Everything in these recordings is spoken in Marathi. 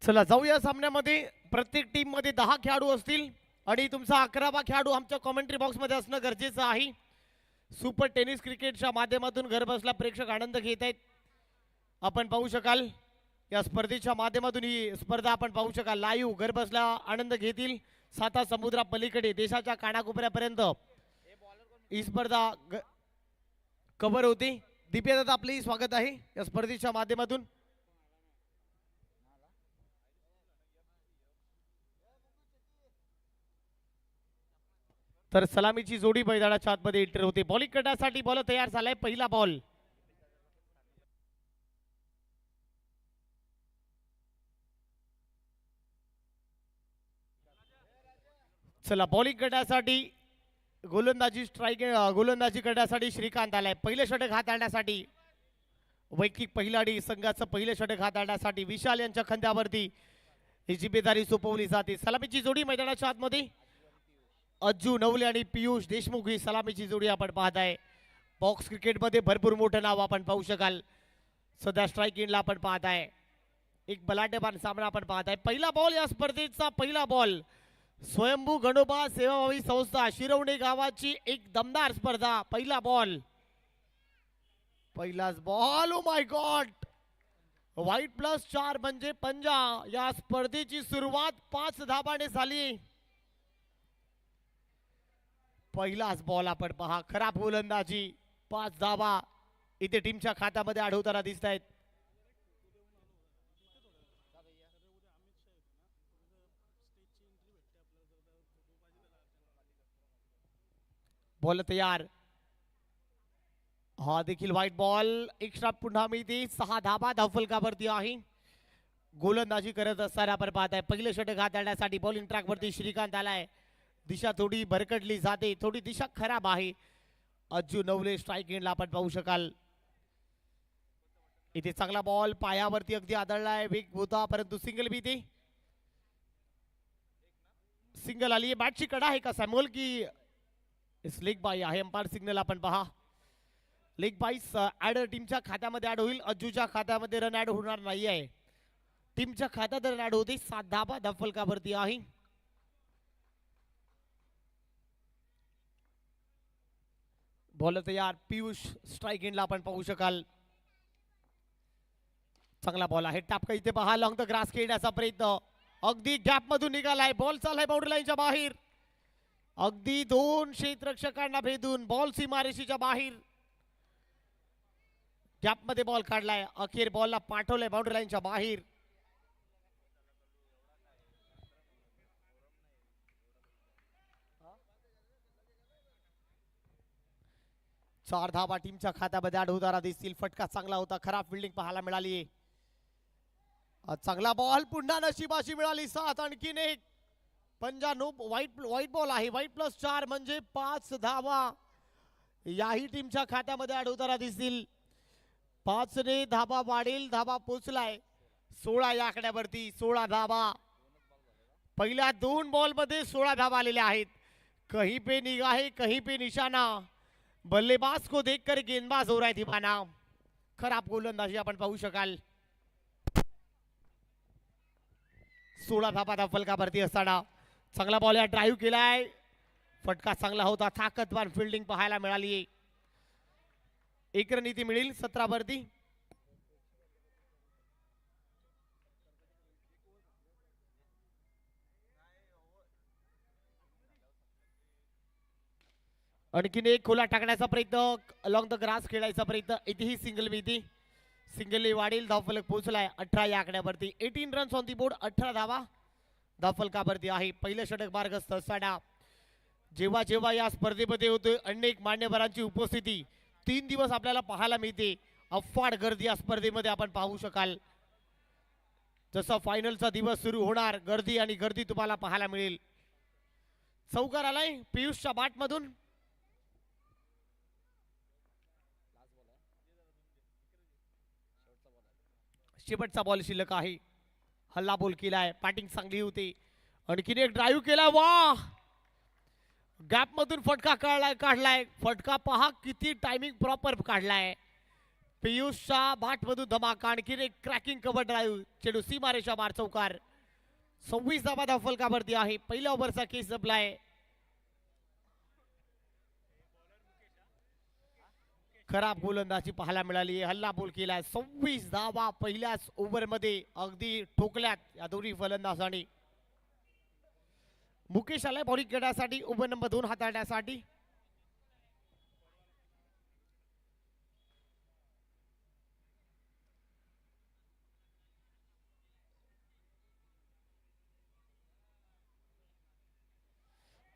चला जाऊया सामन्यामध्ये. प्रत्येक टीम मध्ये 10 खेळाडू असतील आणि तुमचा 11वा खेळाडू आमच्या कमेंट्री बॉक्स मध्ये असणं गरजेचं आहे. सुपर टेनिस क्रिकेटच्या माध्यमातून घरबसल्या प्रेक्षक आनंद घेत आहेत. आपण पाहू शकाल या स्पर्धेच्या माध्यमातून ही स्पर्धा आपण पाहू शकाल लाईव्ह घरबसल्या आनंद घेतील. साता समुद्रा पलीकडे देशाच्या कानाकोपऱ्यापर्यंत ही स्पर्धा कव्हर होती. दिप्या दादा आपले स्वागत आहे या स्पर्धेच्या माध्यमातून. तर सलामीची जोडी मैदानाच्या आतमध्ये एंटर होते. बॉलिंग करण्यासाठी बॉल तयार झालाय. पहिला बॉल चला बॉलिंग करण्यासाठी गोलंदाजी करण्यासाठी श्रीकांत आलाय. पहिले षटक हाताळण्यासाठी वैयक्तिक पहिलाडी संघाचं पहिले षटक हाताळण्यासाठी विशाल यांच्या खांद्यावरती ही जिम्मेदारी सोपवली जाते. सलामीची जोडी मैदानाच्या आतमध्ये अज्जू नवले आणि पियुष देशमुख ही सलामीची जोडी आपण पाहताय. बॉक्स क्रिकेटमध्ये भरपूर मोठं नाव आपण पाहू शकाल. सध्या स्ट्राईक एंडला आपण पाहताय. एक बलाढ्यबान सामना आपण पाहताय. पहिला बॉल या स्पर्धेचा पहिला बॉल. स्वयंभू गणोबा सेवाभावी संस्था शिरवणे गावाची एक दमदार स्पर्धा. पहिला बॉल पहिलाच ball. Oh my God. White plus 4 म्हणजे पंजा. या स्पर्धेची सुरुवात 5 धाबाने झाली. पहिलाच बॉल आपण पहा. खराब गोलंदाजी. 5 धाबा इथे टीमच्या खात्यामध्ये आढळताना दिसत आहेत. बॉल तयार. हा देखील व्हाईट बॉल. एक्स्ट्रा पुन्हा मिळते. 6 धाबा धावफलकावरती आहे. गोलंदाजी करत असताना आपण पाहताय पहिले षटक हाताळण्यासाठी बॉलिंग ट्रॅक वरती श्रीकांत आलाय. दिशा थोडी भरकटली जाते. थोडी दिशा खराब आहे. अज्जू नवले स्ट्राईक एंडला आपण पाहू शकाल. इथे चांगला बॉल पायावरती अगदी आदळलाय. वेग होता परंतु सिंगल बी ते सिंगल आली. बॅटची कडा आहे का सॅम्युअल की लेग बाय आहे. अंपायर सिग्नल आपण पहा. लेग बाईस ऍड टीमच्या खात्यामध्ये ऍड होईल. अज्जूच्या खात्यामध्ये रन ऍड होणार नाही आहे. टीमच्या खात्यात रन ऍड होते. 7 धाबा धावफलकावरती आहे. बॉल तयार. पियुष स्ट्राईक एंडला आपण पाहू शकाल. चांगला बॉल आहे. टापका इथे पहा. लॉंग द ग्रास खेळण्याचा प्रयत्न अगदी गॅप मधून निघालाय. बॉल चाललाय बाउंड्री लाईनच्या बाहेर. अगदी 2 क्षेत्ररक्षकांना भेदून बॉल सीमारेषेच्या बाहेर. गॅप मध्ये बॉल काढलाय. अखेर बॉलला पाठवलंय बाउंड्री लाईनच्या बाहेर. चार धाबा टीमच्या खात्यामध्ये आढळताना दिसतील. फटका चांगला होता. खराब फिल्डिंग पाहायला मिळाली. चांगला बॉल पुन्हा नशिबाशी मिळाली. 7 आणखीन एक पंजा. नो व्हाईट बॉल आहे. व्हाईट प्लस 4 म्हणजे 5 धावा याही टीमच्या खात्यामध्ये आढळताना दिसतील. 5 ने धाबा वाढेल. धाबा पोचलाय 16 या आकड्यावरती. 16 धाबा. पहिल्या 2 बॉल मध्ये 16 धाबा आलेल्या आहेत. कहीं पे निगाहे कहीं पे निशाना. बल्लेबाज को देखकर गेंदबाज हो रहा है दीवाना. खराब गोलंदाजी आपण पाहू शकाल. 16 धाबा धावफलकावरती असताना चांगला बॉल या ड्राईव्ह केलाय. फटका चांगला होता. ताकदवान फिल्डिंग पाहायला मिळाली. 1 रन इथे मिळेल 17 वरती. आणखीन एक खोला टाकण्याचा प्रयत्न. अलॉंग द ग्रास खेळायचा प्रयत्न. इथेही सिंगल मिळते. सिंगल वाढेल. धावफलक पोहोचलाय 18 या आकड्यावरती. 18 रन्स ऑन दी बोर्ड. 18 धावा धावफलकावरती आहे. पहिलं षटक मार्गस्थ असताना जेव्हा जेव्हा या स्पर्धेमध्ये होते अनेक मान्यवरांची उपस्थिती 3 दिवस आपल्याला पाहायला मिळते. अफाट गर्दी या स्पर्धेमध्ये आपण पाहू शकाल. जसं फायनलचा दिवस सुरू होणार गर्दी आणि गर्दी तुम्हाला पाहायला मिळेल. चौकार आलाय पियुषच्या बाट मधून. शेवटचा बॉल शिल्लक आहे. हल्ला बॉल केलाय. बॅटिंग चांगली होती. आणखीन एक ड्राईव्ह केला. वा गॅप मधून फटका काढलाय. फटका पहा किती टायमिंग प्रॉपर काढलाय. पियुषच्या बाटमधून धमाका, आणखीन एक क्रॅकिंग कव्हर ड्राईव्ह, चेंडू सीमारेषा बार चौकार. 26 धावा फलकावरती आहे. पहिल्या ओव्हरचा केस संपलाय. खराब गोलंदाजी पाहायला मिळाली, हल्ला बोल केलाय. 26 धावा पहिल्याच ओव्हर मध्ये अगदी ठोकल्यात या दोन्ही फलंदाजांनी. मुकेश आलाय बॉलिंग करण्यासाठी, ओव्हर नंबर 2 हाताळण्यासाठी.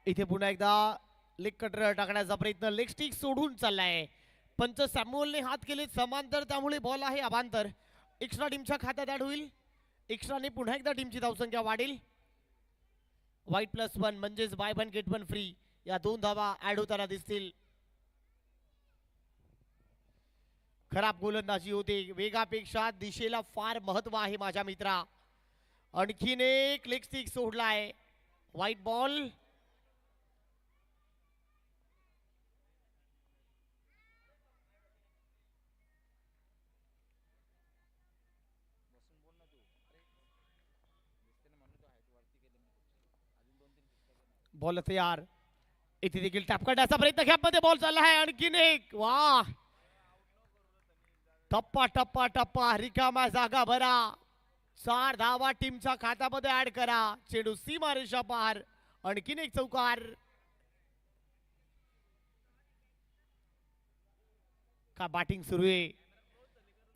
इथे पुन्हा एकदा लेग कटर टाकण्याचा प्रयत्न, लेग स्टिक सोडून चाललाय. पंच सॅम्युअलने हात केले समांतर, त्यामुळे बॉल आहे अभांतर. एक्स्ट्रा टीमच्या खात्यात ऍड होईल. एक्स्ट्राने पुन्हा एकदा टीमची धावसंख्या वाढेल. वाईट +1 म्हणजेच बाय 1 गेट 1 फ्री. या 2 धावा ऍड होताना दिसतील. खराब गोलंदाजी होते. वेगापेक्षा दिशेला फार महत्व आहे माझ्या मित्रा. आणखीन एक लेग स्टिक सोडलाय. White ball. बॉल तयार. इथे देखील टॅप करण्याचा प्रयत्न, गॅपमध्ये बॉल चालला आहे. आणखीन एक, वा, टप्पा टप्पा टप्पा, रिकामा जागा भरा. 4 धावा टीमच्या खात्यामध्ये ऍड करा. चेंडू सीमारेषा पार, आणखीन एक चौकार. का बॅटिंग सुरू आहे.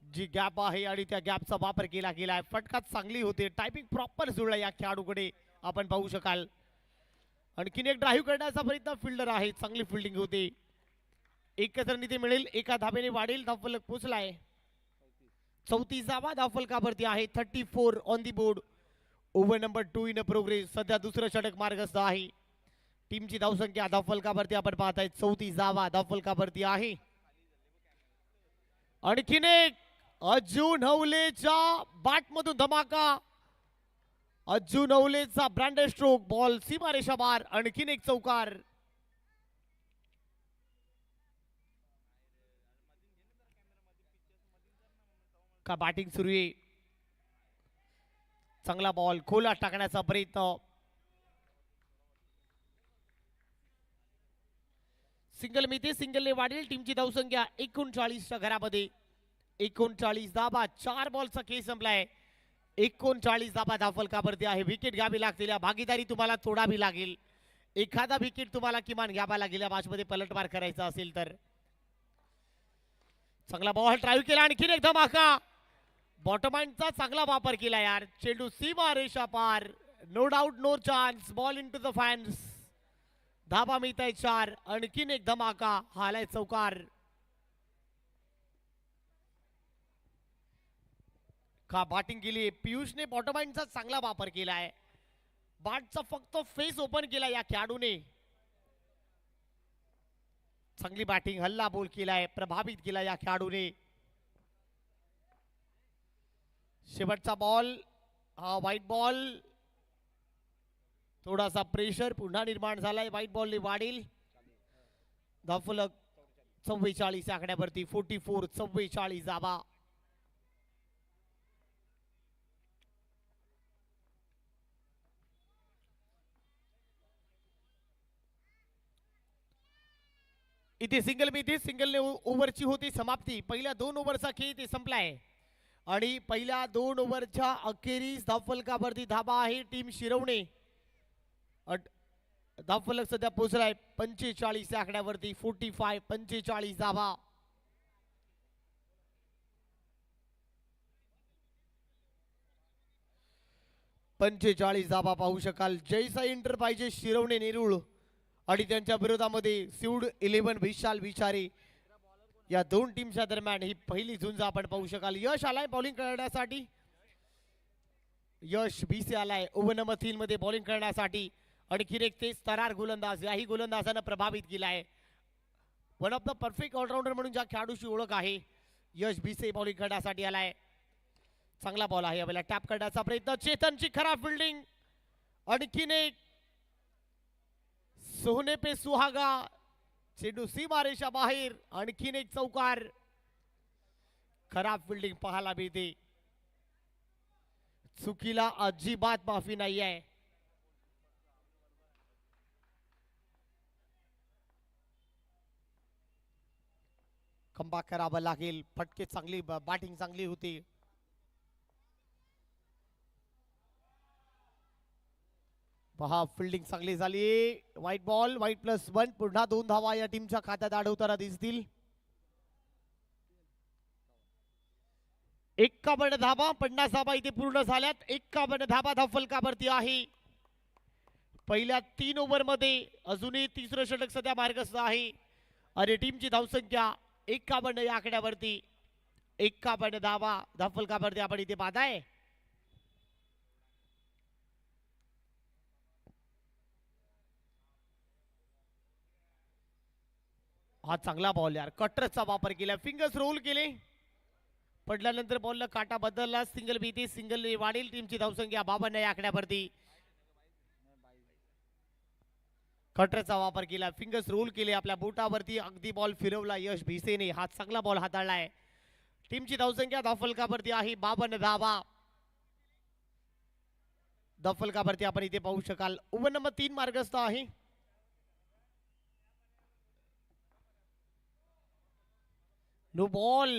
जी गॅप आहे आणि त्या गॅपचा वापर केला गेलाय. फटका चांगली होते. टायपिंग प्रॉपर जुळला या खेळाडूकडे आपण पाहू शकाल. आणखीन एक ड्राईव्ह करण्याचा प्रयत्न, फिल्डर आहे, चांगली फिल्डिंग होते. एकच रणनीती मिळेल, एका धाब्याने वाढेल. धावफलक पोचलाय. 34वा धावफलकावरती आहे. 34 on the board. Over number 2 in progress. सध्या दुसरं षटक मार्गस्थ आहे. टीमची धावसंख्या धावफलकावरती आपण पाहताय 34वा धावफलकावरती आहे. आणखीन एक, अर्जुन हवलेच्या बॅटमधून धमाका. अर्जुन हवलेचा ब्रँडेड स्ट्रोक, बॉल सीमारेषा बार, आणखीन एक चौकार. का बॅटिंग सुरू आहे. चांगला बॉल खोला टाकण्याचा प्रयत्न. सिंगल मिळते, सिंगलने वाढेल टीमची धावसंख्या 39च्या घरामध्ये. 39 धाबा. 4 बॉलचा खेळ संपलाय. 39 धाबा धावफलकावरती आहे. विकेट घ्यावी लागतील. भागीदारी तुम्हाला तोडावी लागेल. एखादा विकेट तुम्हाला किमान घ्यावा लागेल या मॅच मध्ये पलटवार करायचा असेल तर. चांगला बॉल ड्राईव्ह केला. आणखीन एक धमाका. बॉटम हँडचा चांगला वापर केला यार. चेंडू सीमा रेषा पार. No doubt, no chance. Ball into the fans. धाबा मिळत आहे 4. आणखीन एक धमाका. हालाय चौकार. का बॅटिंग केली. पियुषने बॉटम हँडचा चांगला वापर केलाय. बॅटचा फक्त फेस ओपन केला या खेळाडूने. चांगली बॅटिंग, हल्ला बोल केलाय, प्रभावित केला या खेळाडूने. शेवटचा बॉल हा व्हाईट बॉल. थोडासा प्रेशर पुन्हा निर्माण झालाय. व्हाईट बॉलने वाढेल. धावफलक 44 आकड्यावरती. 44 44 धावा. इथे सिंगल मिळते. सिंगल ओव्हरची होती समाप्ती. पहिल्या 2 ओव्हरचा खेळ इथे संपलाय आणि पहिल्या 2 ओव्हरच्या अखेरीस धावफलकावरती धाबा आहे टीम शिरवणे. धावफलक सध्या पोहोचलाय 45 आकड्यावरती. 45 45 धावा. धावा पाहू शकाल. जैसा एंटरप्राइजेस शिरवणे नेरुळ आणि त्यांच्या विरोधामध्ये सिउड 11 विशाल विचारे या 2 टीमच्या दरम्यान ही पहिली झुंज आपण पाहू शकाल. यश आलाय बॉलिंग करण्यासाठी. यश बीसी आलाय ओव्हर नंबर 3 मध्ये बॉलिंग करण्यासाठी. आणखीन एक तेज तरार गोलंदाज. याही गोलंदाजानं प्रभावित केलाय. One of the perfect allrounder म्हणून ज्या खेळाडूची ओळख आहे, यश बीसी बॉलिंग करण्यासाठी आलाय. चांगला बॉल आहे. यावेळेला टॅप करण्याचा प्रयत्न. चेतनची खराब फिल्डिंग. आणखीन एक, सोने पे सुहागा. चेंडू सीमारेषा बाहेर. आणखीन एक चौकार. खराब फिल्डिंग पाहायला मिळते. चुकीला अजिबात माफी नाही आहे. कमबॅक करावं लागेल. फटके चांगली, बॅटिंग चांगली होती. पहा फिल्डिंग चांगली झाली. White ball, white +1. पुन्हा 2 धावा या टीमच्या खात्यात अडवताना दिसतील. 51 धावा, 50 धावा इथे पूर्ण झाल्यात. 51 धावा धावफलकावरती आहे. पहिल्या 3 ओव्हरमध्ये अजूनही तिसरं षटक सध्या मार्गस्थ आहे आणि टीमची धावसंख्या 51 या आकड्यावरती. 51 धावा धावफलकावरती आपण इथे पाहताय. हा चांगला बॉल यार, कटरचा वापर केला, फिंगर्स रोल केले. पडल्यानंतर बॉलला काटा बदलला. सिंगल भीती, सिंगल वाढेल टीमची धावसंख्या 52 या आकड्यावरती. कटरचा वापर केला, फिंगर्स रोल केले आपल्या बोटावरती, अगदी बॉल फिरवला यश भिसेने. हा चांगला बॉल हाताळलाय. टीमची धावसंख्या धावफलकावरती आहे 52 धावा. धावफलकावरती आपण इथे पाहू शकाल. ओव्हर नंबर 3 मार्गस्थ आहे. No ball.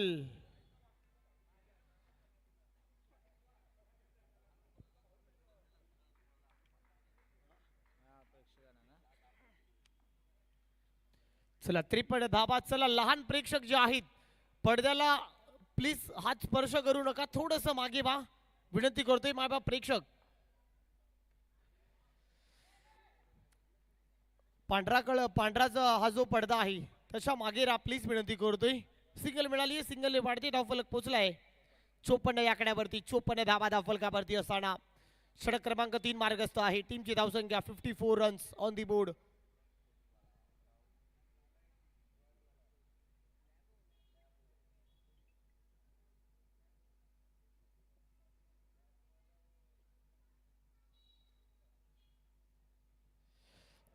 चला 53 धाबा. चला लहान प्रेक्षक जे आहेत पडद्याला प्लीज हात स्पर्श करू नका, थोडस मागे व्हा, विनंती करतोय माय प्रेक्षक. पांढराचा हा जो पडदा आहे तशा मागे राहा प्लीज, विनंती करतोय. सिंगल मिळाली, सिंगल वाढते, धावफलक पोहोचलाय 54 या आकड्यावरती. 54 धाबा धावफलकावरती असताना षटक क्रमांक 3 मार्गस्थ आहे. टीमची धावसंख्या 54 रन्स ऑन दी बोर्ड.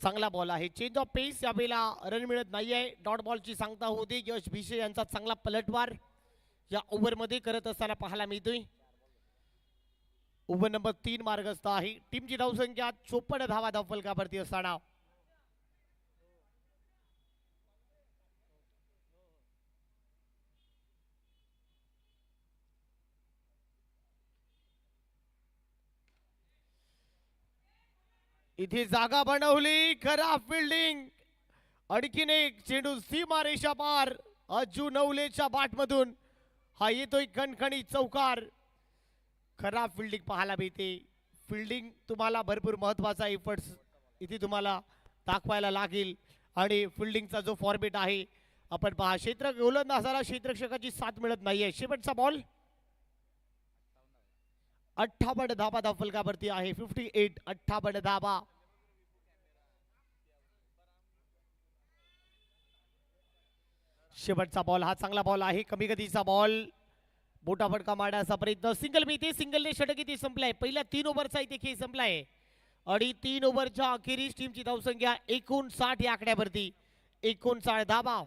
चांगला बॉल आहे. चेंज ऑफ पेस, यावेळेला रन मिळत नाहीये. डॉट बॉलची सांगता होते. यश भिसे यांचा चांगला पलटवार या ओव्हरमध्ये करत असताना पाहायला मिळतोय. ओव्हर नंबर 3 मार्गस्थ आहे. टीमची धावसंख्या 54 धावा धावफलकावरती असताना इथे जागा बनवली. खराब फिल्डिंग. आणखीन एक चेंडू सीमारेषा पार. अज्जू नवलेच्या बॅटमधून हा येतोय खणखणी चौकार. खराब फिल्डिंग पाहायला मिळते. फिल्डिंग तुम्हाला भरपूर महत्वाचा एफर्ट्स इथे तुम्हाला दाखवायला लागेल. आणि फिल्डिंगचा जो फॉर्मेट आहे आपण पहा. क्षेत्र गोलंदाजाला क्षेत्ररक्षकाची साथ मिळत नाहीये. शेवटचा बॉल. 58 धाबा धावफलकावरती आहे. 58, 58 धाबा. शेवटचा बॉल. हा चांगला बॉल आहे. कमी गतीचा बॉल. मोठा फटका मारण्याचा प्रयत्न. सिंगल मिळते. सिंगलने षटक इथे संपलाय. पहिल्या 3 ओव्हरचा इथे खेळ संपलाय आणि 3 ओव्हरच्या अखेरीस टीमची धावसंख्या 59 या आकड्यावरती. 59 धाबा.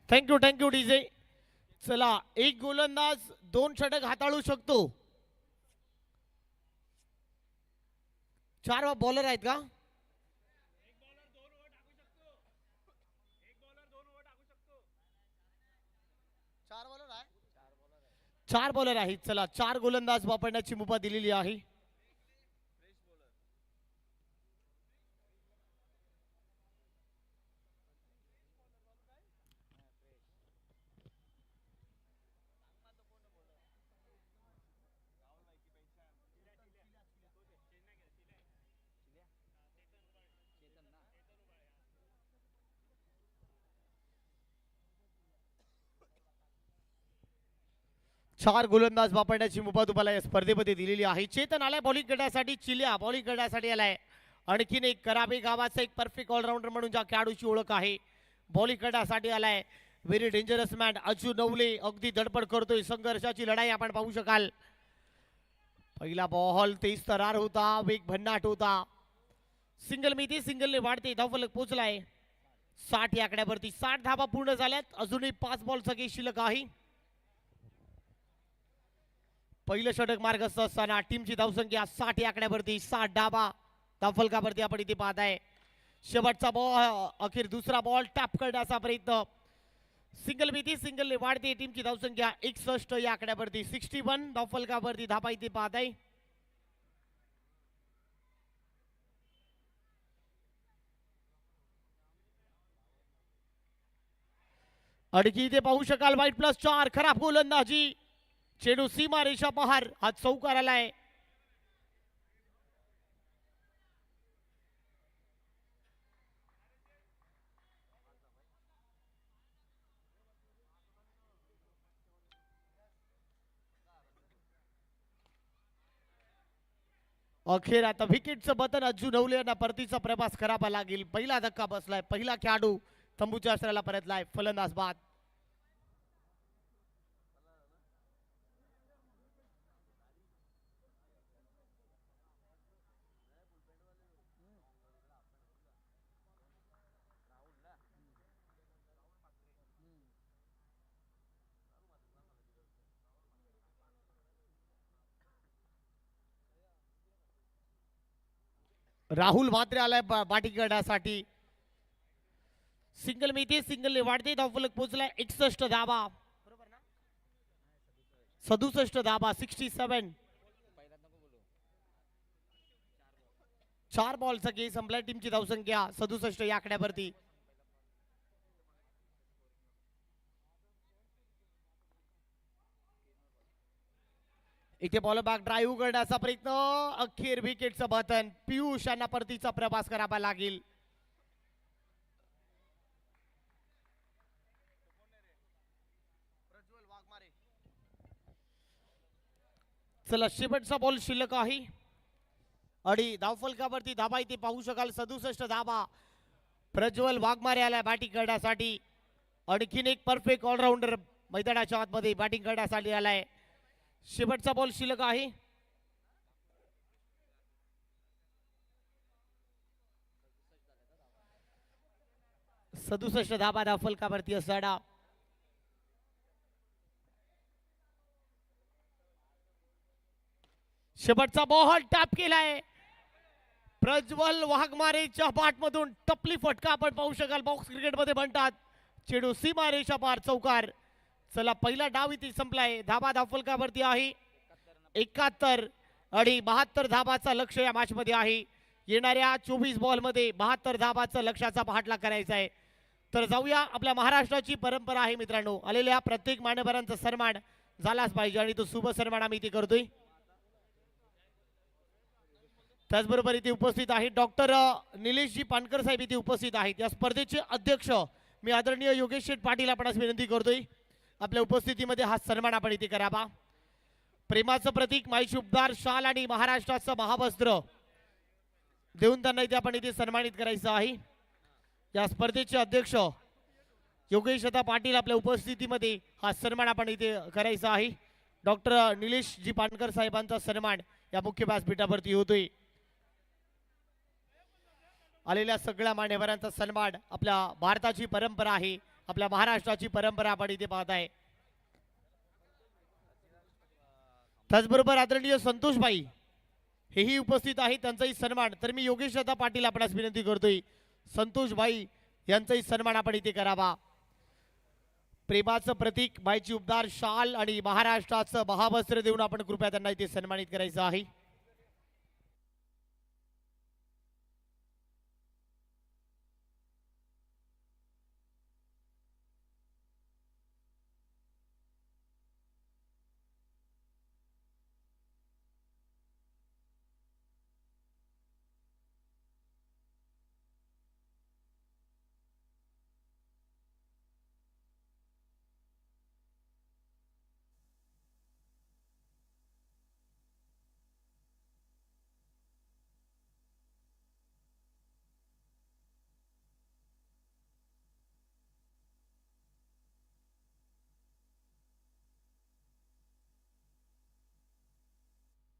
Thank you thank you DJ. चला, एक गोलंदाज 2 षटक हाताळू शकतो. 4 बॉलर आहेत का? 4 बॉलर आहेत. चला, 4 गोलंदाज वापरण्याची मुभा दिलेली आहे. 4 गोलंदाज वापरण्याची मुभा तुम्हाला या स्पर्धेमध्ये दिलेली आहे. चेतन आलाय बॉलिंग करण्यासाठी, चिल्या बॉलिंग करण्यासाठी आलाय. आणखीन एक कराबे गावाचा एक परफेक्ट ऑलराऊंडर म्हणून ज्या खेळाडूची ओळख आहे, बॉलिंग करण्यासाठी आलाय. व्हेरी डेंजरस मॅन अजू नवले, अगदी धडपड करतोय. संघर्षाची लढाई आपण पाहू शकाल. पहिला बॉल तेज तरार होता, वेग भन्नाट होता. सिंगल मिती सिंगलने वाढते, धावफलक पोहोचलाय 60 या आकड्यावरती. 60 धावा पूर्ण झाल्यात, अजूनही 5 बॉल सगळे शिल्लक आहे. पहिलं षटक मार्ग असताना टीमची धावसंख्या 60 या आकड्यावरती. 60 धावा धावफलकावरती आपण इथे पाहताय. शेवटचा बॉल, अखेर दुसरा बॉल टॅप करण्याचा प्रयत्न. सिंगल मिती सिंगलने वाढते, टीमची धावसंख्या 61 या आकड्यावरती. 61 धावफलकावरती धाबा इथे पाहताय. अडकी इथे पाहू शकाल. वाईट +4, खराब गोलंदाजी. चेंडू सीमा रेषा पहार, हा चौकार आलाय. अखेर आता विकेटचं बटन अज्जू नवले यांना परतीचा प्रवास करावा लागेल. पहिला धक्का बसलाय, पहिला खेळाडू तंबूच्या आश्रयाला परतलाय. फलंदाज बाद. राहुल म्हात्रे आलाय बॅटिंग करण्यासाठी. सिंगल मिळते, सिंगलने वाढते, धावफलक पोहोचलाय 61 धावा. 67 धावा, 67. 4 बॉलचा गेम संपलाय, टीमची धावसंख्या 67 या आकड्यावरती. इथे बॉल बॅक ड्राईव्ह करण्याचा प्रयत्न, अखेर विकेटचं बटन. पियुष यांना परतीचा प्रवास करावा लागेल. चला शेवटचा बॉल शिल्लक आहे. आणि धावफलकावरती धाबा इथे पाहू शकाल. 67 धाबा. प्रज्वल वाघमारे आलाय बॅटिंग करण्यासाठी. आणखीन एक परफेक्ट ऑलराऊंडर मैदानाच्या आतमध्ये बॅटिंग करण्यासाठी आलाय. शेवटचा बॉल शिल्लक आहे. सदुसष्ट धाबा धावफलकावरती असताना शेवटचा बॉल टॅप केलाय. प्रज्वल वाघमारेच्या बॅटमधून टपली फटका आपण पाहू शकाल. बॉक्स क्रिकेटमध्ये म्हणतात. चेंडू सीमा रेषा पार, चौकार. चला पहिला डाव इथे संपलाय. धाबा धावफलकावरती आहे 71 आणि 72 धाबाचा लक्ष या मॅच मध्ये आहे. येणाऱ्या 24 बॉल मध्ये 72 धाबाचा लक्ष्याचा पाठलाग करायचा आहे. तर जाऊया, आपल्या महाराष्ट्राची परंपरा आहे मित्रांनो, आलेल्या प्रत्येक मान्यवरांचा सन्मान झालाच पाहिजे आणि तो शुभ सन्मान आम्ही इथे करतोय. त्याचबरोबर इथे उपस्थित आहेत डॉक्टर निलेशजी पानकर साहेब इथे उपस्थित आहेत. या स्पर्धेचे अध्यक्ष मी आदरणीय योगेश शेठ पाटील आपणास विनंती करतोय आपल्या उपस्थितीमध्ये हा सन्मान आपण इथे करावा. प्रेमाचं प्रतीक माईची उपदार शाल आणि महाराष्ट्राचं महावस्त्र देऊन त्यांना इथे आपण इथे सन्मानित करायचं आहे. या स्पर्धेचे अध्यक्ष योगेश पाटील आपल्या उपस्थितीमध्ये हा सन्मान आपण इथे करायचा आहे. डॉक्टर निलेश जी पानकर साहेबांचा सन्मान या मुख्य व्यासपीठावरती होतोय. आलेल्या सगळ्या मान्यवरांचा सन्मान आपल्या भारताची परंपरा आहे, आपल्या महाराष्ट्राची परंपरा आपण इथे पाहत आहे. त्याचबरोबर आदरणीय संतोषबाई हेही उपस्थित आहेत, त्यांचाही सन्मान. तर मी योगेश पाटील आपणास विनंती करतोय संतोषबाई यांचाही सन्मान आपण इथे करावा. प्रेमाचं प्रतीक बाईची उपदार शाल आणि महाराष्ट्राचं महावस्त्र देऊन आपण कृपया त्यांना इथे सन्मानित करायचं आहे.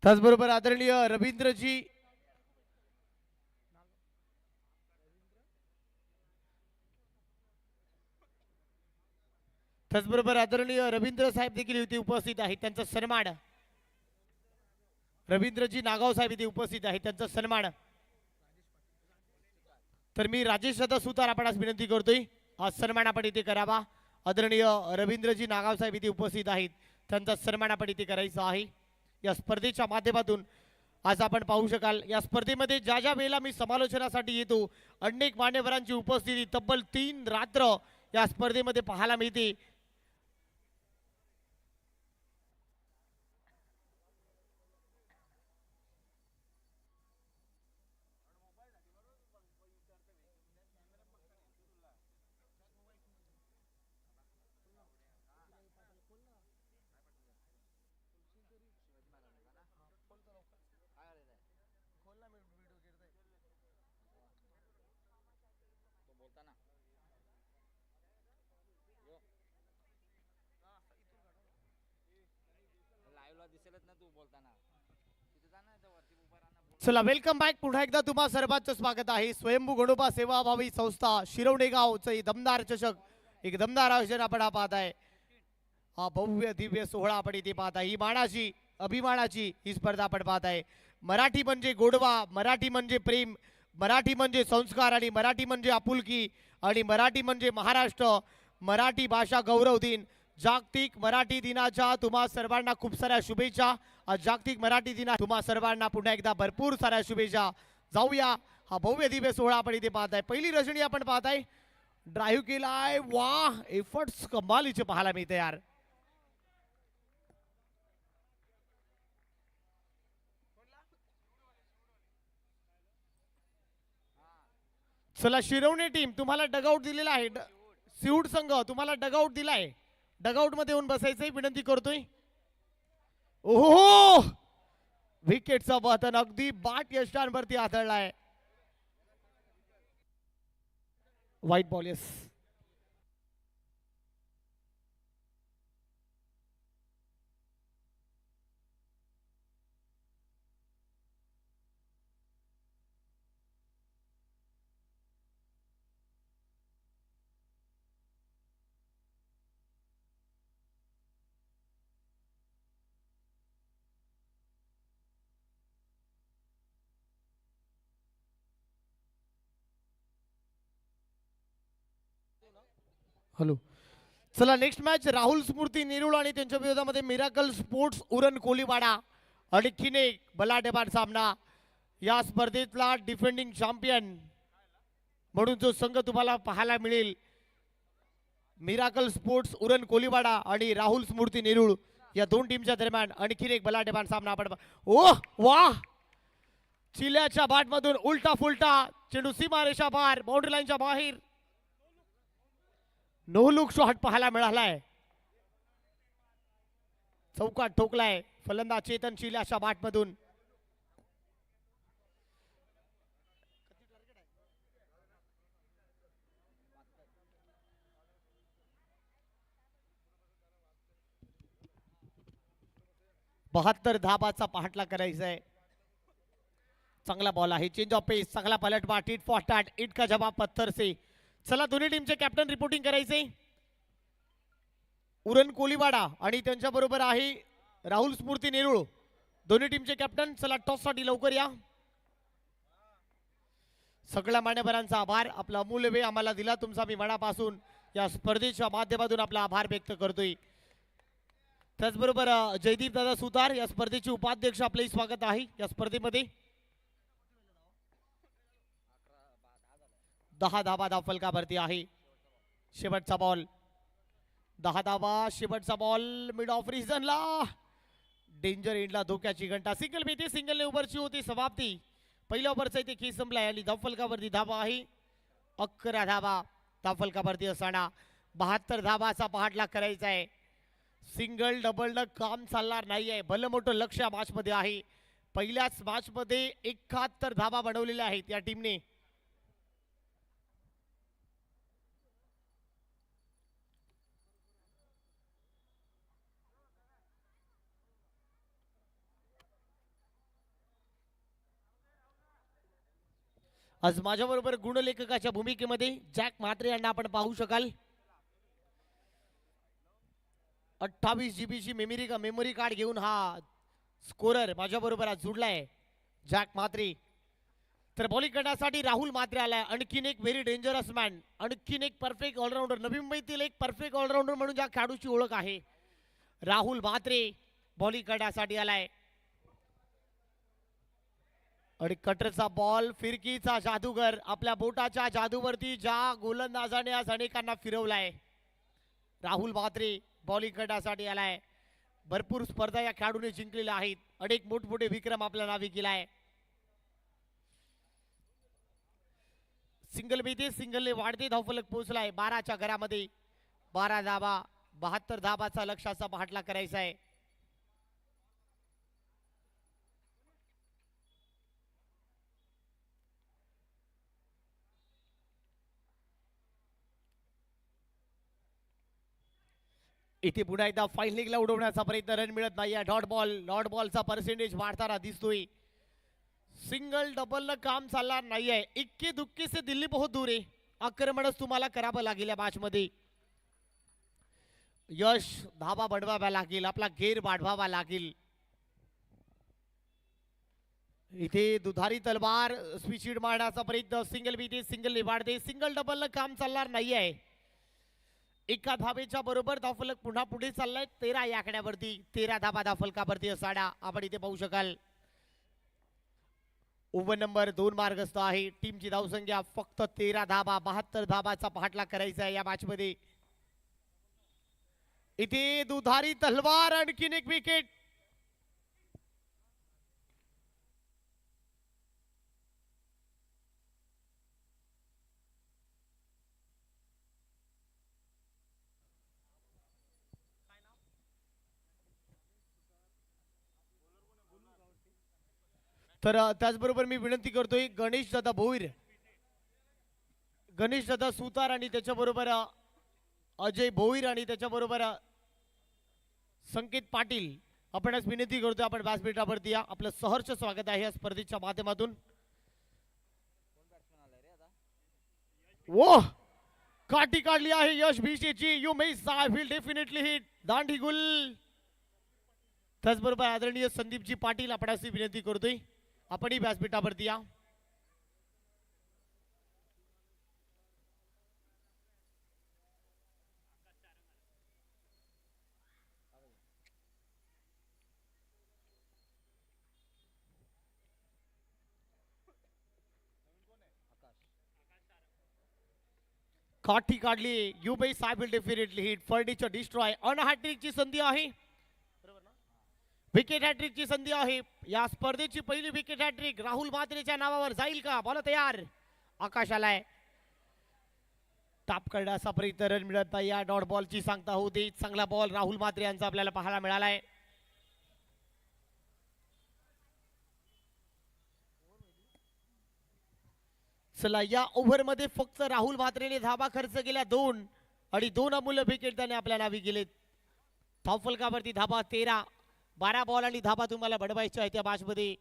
त्याचबरोबर आदरणीय रवींद्रजी त्याचबरोबर आदरणीय रवींद्र साहेब देखील इथे उपस्थित आहेत, त्यांचा सन्मान. रवींद्रजी नागाव साहेब इथे उपस्थित आहेत, त्यांचा सन्मान. तर मी राजेश दादा सुतार आपणास विनंती करतोय आज सन्मान आपण इथे करावा. आदरणीय रवींद्रजी नागाव साहेब इथे उपस्थित आहेत, त्यांचा सन्मान आपण इथे करायचा आहे. या स्पर्धेच्या माध्यमातून आज आपण पाहू शकाल या स्पर्धेमध्ये ज्या ज्या वेळेला मी समालोचनासाठी येतो अनेक मान्यवरांची उपस्थिती तब्बल 3 रात्र या स्पर्धेमध्ये पाहायला मिळते. चला वेलकम बॅक. पुन्हा एकदा तुम्हा सर्वांचं स्वागत आहे. स्वयंभू गणोबा सेवाभावी संस्था शिरवणे गावचं दमदार चषक एक दमदार आयोजन आपण पाहत आहे. हा भव्य दिव्य सोहळा आपण इथे पाहत आहे. ही मानाची अभिमानाची ही स्पर्धा आपण पाहत आहे. मराठी म्हणजे गोडवा, मराठी म्हणजे प्रेम, मराठी म्हणजे संस्कार आणि मराठी म्हणजे आपुलकी आणि मराठी म्हणजे महाराष्ट्र. मराठी भाषा गौरव दिन जागतिक मराठी दिनाच्या तुम्हा सर्वांना खूप साऱ्या शुभेच्छा. आज जागतिक मराठी दिना तुम्हा सर्वांना पुन्हा एकदा भरपूर साऱ्या शुभेच्छा. जाऊया हा भव्य दिव्य सोहळा आपण इथे पाहत आहे. पहिली रजनी आपण पाहत आहे. ड्राईव्ह केलाय, वाह एफर्ट्स कमालीचे पाहायला मिळते यार. चला शिरवणे टीम तुम्हाला डगआउट दिलेला आहे. सिऊड संघ तुम्हाला डगआउट दिलाय. डगआउट मध्ये येऊन बसायचंय विनंती करतोय. ओहो विकेटचा पतन अगदी बाट यष्टांवरती आदळलाय. White ball yes. हॅलो. चला नेक्स्ट मॅच राहुल स्मृती नेरुळ आणि त्यांच्या विरोधामध्ये मिराकल स्पोर्ट्स उरण कोलीवाडा. आणखीन एक बलाढ्यबाद सामना. या स्पर्धेतला डिफेंडिंग चॅम्पियन म्हणून जो संघ तुम्हाला पाहायला मिळेल मिराकल स्पोर्ट्स उरण कोलीवाडा आणि राहुल स्मृती नेरुळ या दोन टीमच्या दरम्यान आणखीन एक बलाढ्यबाद सामना आपण. ओ वाह चिल्याच्या बॅटमधून उलटा फुलटा चेंडू सीमारेषा पार बाउंड्री लाईनच्या बाहेर. नो लुक शॉट पाहायला मिळालाय. चौकात ठोकलाय फलंदाज चेतन चिल्याच्या बॅटमधून. बहात्तर धाबाचा पाठला करायचा आहे. चांगला बॉल आहे. चेंज ऑफ पेस चांगला पलटवार टीट फॉर टॅट इट का जवाब पत्थर से. चला दोन्ही टीमचे कॅप्टन रिपोर्टिंग करायचे. उरण कोलीवाडा आणि त्यांच्या बरोबर आहे राहुल स्मृती नेरुळ दोन्ही टीमचे कॅप्टन. चला टॉस साठी लवकर या. सगळ्या मान्यवरांचा आभार. आपला अमूल्य वेळ आम्हाला दिला तुमचा मी मनापासून या स्पर्धेच्या माध्यमातून आपला आभार व्यक्त करतोय. त्याचबरोबर जयदीप दादा सुतार या स्पर्धेचे उपाध्यक्ष आपले स्वागत आहे या स्पर्धेमध्ये. 10 धाबा धावफलकावरती आहे. शेवटचा बॉल 10 धाबा शेवटचा बॉल मिड ऑफ रिजनला डेंजर एंडला धोक्याची घंटा. सिंगल मिळते सिंगलने ओव्हरची होती समाप्ती. पहिल्या ओव्हरचा इथे खेळ संपलाय आणि धावफलकावरती धाबा आहे 11 धाबा धावफलकावरती असताना 72 धाबाचा पाठलाग करायचा आहे. सिंगल डबल न काम चालणार नाहीये. भलं मोठं लक्ष या मॅच मध्ये आहे. पहिल्याच मॅच मध्ये 71 धाबा बनवलेल्या आहेत या टीमने. आज माझ्याबरोबर गुणलेखकाच्या भूमिकेमध्ये जॅक म्हात्रे यांना आपण पाहू शकाल. 28 GB ची मेमरी कार्ड घेऊन हा स्कोरर माझ्याबरोबर आज जुडलाय जॅक म्हात्रे. तर बॉलिंग करण्यासाठी राहुल म्हात्रे आलाय. आणखीन एक व्हेरी डेंजरस मॅन, आणखीन एक परफेक्ट ऑलराऊंडर, नवी मुंबईतील एक परफेक्ट ऑलराऊंडर म्हणून ज्या खेळाडूची ओळख आहे राहुल म्हात्रे बॉलिंग करण्यासाठी आलाय. आणि कटरचा बॉल, फिरकीचा जादूगर, आपल्या बोटाच्या जादूवरती ज्या गोलंदाजाने आज अनेकांना फिरवलाय राहुल म्हात्रे बॉलिंग करण्यासाठी आलाय. भरपूर स्पर्धा या खेळाडूने जिंकलेल्या आहेत, अनेक मोठमोठे विक्रम आपल्या नावी केलाय. सिंगल बेते सिंगलने वाढते धावफलक पोहोचलाय 12च्या घरामध्ये. 12 धाबा, 72 धाबाचा लक्ष्याचा पाठलाग करायचा आहे. इथे पुन्हा एकदा फाईन लेगला उडवण्याचा प्रयत्न, रन मिळत नाही. डॉट बॉलचा पर्सेंटेज वाढताना दिसतोय. सिंगल डबल काम चालणार नाहीये. इक्के दुक्के से दिल्ली बहुत दूर आहे. आक्रमणच तुम्हाला करावं लागेल या मॅच मध्ये. यश धाबा बनवावा लागेल, आपला गेर वाढवावा लागेल. इथे दुधारी तलवार स्विचिड मारण्याचा प्रयत्न, सिंगल बीते सिंगल वाढते, सिंगल डबल काम चालणार नाहीये. एका धावेच्या बरोबर धावफलक पुन्हा पुढे चाललाय 13 या आकड्यावरती. 13 धाबा धावफलकावरती असाडा आपण इथे पाहू शकाल. ओव्हर नंबर 2 मार्गस्थ आहे. टीमची धावसंख्या फक्त 13 धाबा, 72 धाबाचा पाठलाग करायचा आहे या मॅच मध्ये. इथे दुधारी तलवार, आणखीन एक विकेट. तर त्याचबरोबर मी विनंती करतोय गणेश दादा भोईर, गणेश दादा सुतार आणि त्याच्याबरोबर अजय भोईर आणि त्याच्याबरोबर संकेत पाटील, आपणच विनंती करतोय आपण व्यासपीठावरती या. आपलं सहर्ष स्वागत आहे या स्पर्धेच्या माध्यमातून. वो काठी काढली आहे यश भिषेची. You may I will definitely hit दांडी गुल. त्याचबरोबर आदरणीय संदीपजी पाटील, आपण अशी विनंती करतोय आपणही व्यासपीठावरती या. काठी काढली. You by I will definitely hit. Furniture destroy. On हॅट्रिकची संधी आहे, विकेट हॅट्रिकची संधी आहे. या स्पर्धेची पहिली विकेट हॅट्रिक राहुल म्हात्रेच्या नावावर जाईल का? बॉल तयार, आकाश आलाय. टाप करण्याचा प्रयत्न, रन मिळत नाही. या डॉट बॉलची सांगता होती. चांगला बॉल राहुल म्हात्रे यांचा आपल्याला पाहायला मिळालाय. चला, या ओव्हर मध्ये फक्त राहुल म्हात्रेने धाबा खर्च केल्या 2 आणि 2 अमूल्य विकेट त्याने आपल्या नावी गेलेत. धावफलकावरती धाबा 13. 12 बॉल आणि धाबा तुम्हाला बनवायच्या आहेत त्या मॅच मध्ये.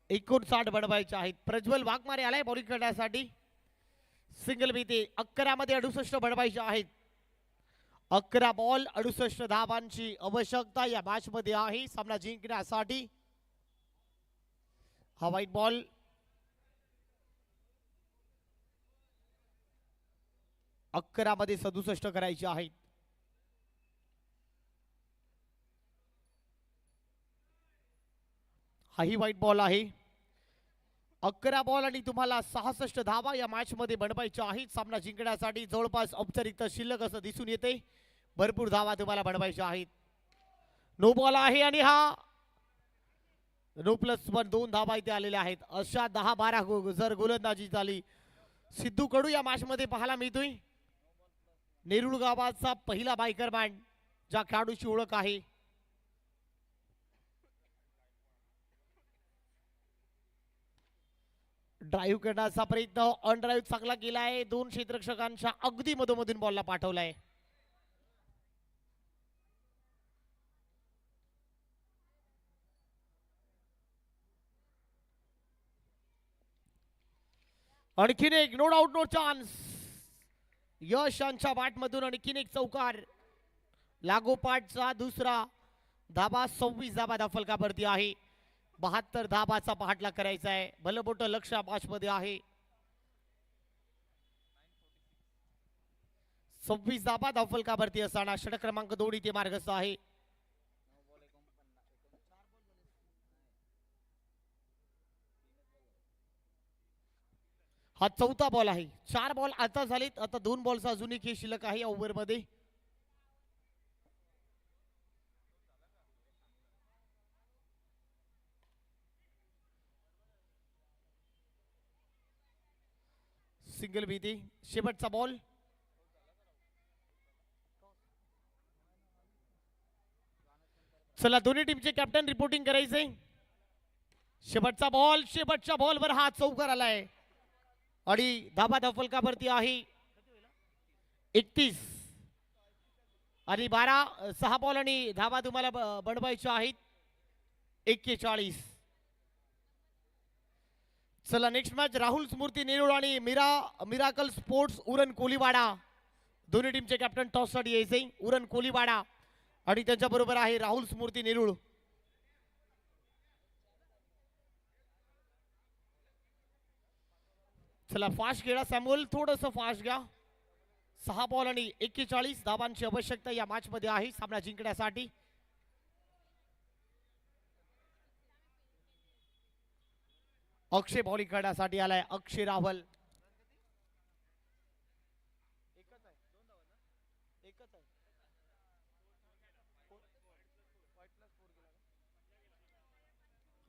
एकूण 60 बनवायचे आहेत. प्रज्वल वाघमारे आलाय बॉलिंग करण्यासाठी. सिंगल बीते 11 मध्ये 68 बनवायचे आहेत. 11 बॉल 68 धाबांची आवश्यकता या मॅच मध्ये आहे सामना जिंकण्यासाठी. हा व्हाईट बॉल. अकरा मध्ये 67 करायचे आहेत. हाही व्हाईट बॉल आहे. 11 बॉल आणि तुम्हाला 66 धावा या मॅच मध्ये बनवायच्या आहेत सामना जिंकण्यासाठी. जवळपास औपचारिकता शिल्लक असं दिसून येते. भरपूर धावा तुम्हाला बनवायच्या आहेत. नो बॉल आहे आणि हा नो प्लस 1 2 धावा इथे आलेल्या आहेत. अशा 10-12 जर गोलंदाजी झाली. सिद्धू कडू या मॅच मध्ये पाहायला मिळतोय. नेरुळ गावाचा पहिला बायकर बँड, ज्या खेळाडूची ओळख आहे. ड्राईव्ह करण्याचा प्रयत्न, ऑन ड्राईव्ह चांगला केलाय. 2 क्षेत्ररक्षकांच्या अगदी मधोमधून बॉलला पाठवलाय. आणखीन एक नो डाऊट नो चान्स. यश यांच्या बॅटमधून आणखीन एक चौकार. लागोपाठचा दुसरा धाबा. 26 धाबा फलकावरती आहे. 72 धाबाचा पाठलाग करायचा आहे. भलं मोठं लक्ष मॅचमध्ये आहे. 26 धाबा धावफलकावरती असताना षटक क्रमांक 2 इथे मार्गस्थ आहे. हा चौथा बॉल आहे. 4 बॉल आता झालेत. आता 2 बॉलचा अजून एक शिल्लक आहे ओव्हर मध्ये. सिंगल भीती. शेवटचा बॉल. चला दोन्ही टीमचे कॅप्टन रिपोर्टिंग करायचे. शेवटचा बॉल. शेवटच्या बॉलवर हा चौकार आलाय आणि धाबा धावफलकावरती आहे 31 आणि 12. 6 बॉल आणि धाबा तुम्हाला बनवायच्या आहेत 41. चला नेक्स्ट मॅच राहुल स्मृती नेरुळ आणि मिराकल स्पोर्ट्स उरण कोलीवाडा. दोन्ही टीमचे कॅप्टन टॉस साठी यायचे. उरण कोलीवाडा आणि त्यांच्या बरोबर आहे राहुल स्मृती नेरुळ. चला फास्ट खेळा सॅम्युअल. थोडस फास्ट घ्या. 6 बॉल आणि 41 धावांची आवश्यकता या मॅच मध्ये आहे सामना जिंकण्यासाठी. अक्षय बॉलिंग करण्यासाठी आलाय. अक्षय रावल.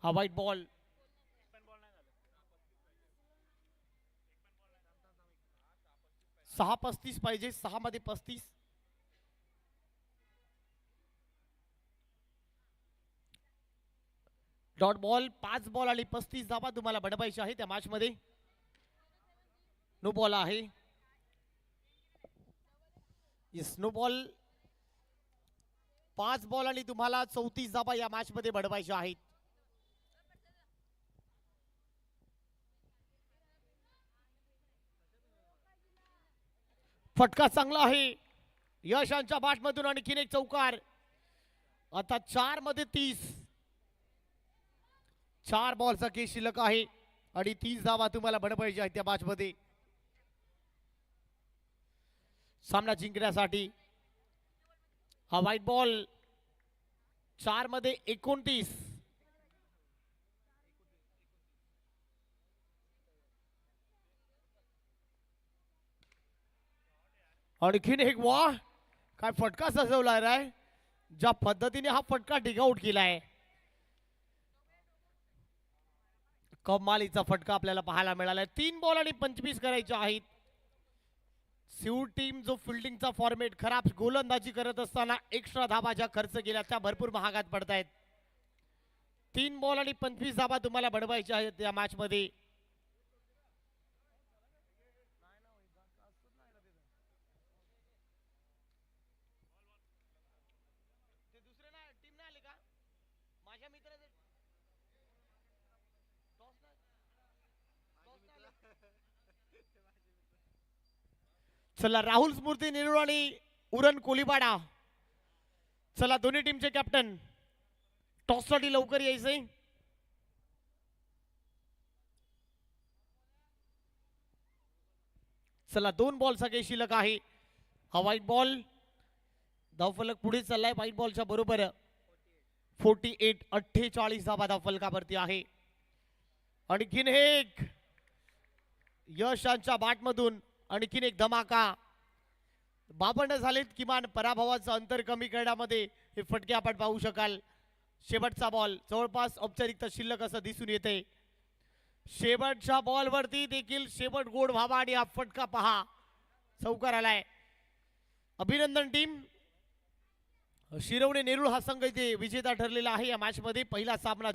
हा व्हाईट बॉल. 6:35 पाहिजे. 6 मध्ये 35. Dot ball. 5 बॉल आणि 35 धावा तुम्हाला बनवायचे आहे त्या मॅच मध्ये. नो बॉल आहे. Yes no ball. 5 बॉल आणि तुम्हाला 34 धावा या मॅच मध्ये बनवायच्या आहेत. फटका चांगला आहे. यशांच्या बॅटमधून आणखीन एक चौकार. आता 4 मध्ये 30. 4 बॉलचा खेळ शिल्लक आहे आणि 30 धावा तुम्हाला बनवायच्या आहेत त्या मॅच मध्ये सामना जिंकण्यासाठी. हा व्हाईट बॉल. 4 मध्ये 29. आणखीन एक. वा काय फटका सजवलाय राय. ज्या पद्धतीने हा फटका डिगआउट केलाय. कमालीचा फटका आपल्याला पाहायला मिळालाय. 3 बॉल आणि 25 करायचे आहेत. सिऊर टीम जो फिल्डिंगचा फॉर्मेट खराब गोलंदाजी करत असताना एक्स्ट्रा धाबा ज्या खर्च केल्या त्या भरपूर महागात पडतायत. 3 बॉल आणि 25 धाबा तुम्हाला बनवायच्या आहेत या मॅच मध्ये. चला राहुल स्मृती नेरुळ आणि उरण कोलीवाडा. चला दोन्ही टीमचे कॅप्टन टॉस साठी लवकर यायचे. चला 2 बॉल सगळे शिल्लक आहे. हा व्हाईट बॉल. धावफलक पुढे चाललाय व्हाईट बॉलच्या बरोबर. 48 धावा धावफलकावरती आहे. आणखीन एक यशांच्या बॅटमधून आणखीन एक धमाका. 52 झालेत. किमान पराभवाचं अंतर कमी करण्यामध्ये हे फटके आपण पाहू शकाल. शेवटचा बॉल. जवळपास औपचारिकता शिल्लक असं दिसून येते. शेवटच्या बॉलवरती देखील शेवट गोड व्हावा आणि हा फटका पहा. चौकार आलाय. अभिनंदन टीम. शिरवणे नेरुळ हा संघ इथे विजेता ठरलेला आहे या मॅच मध्ये. पहिला सामना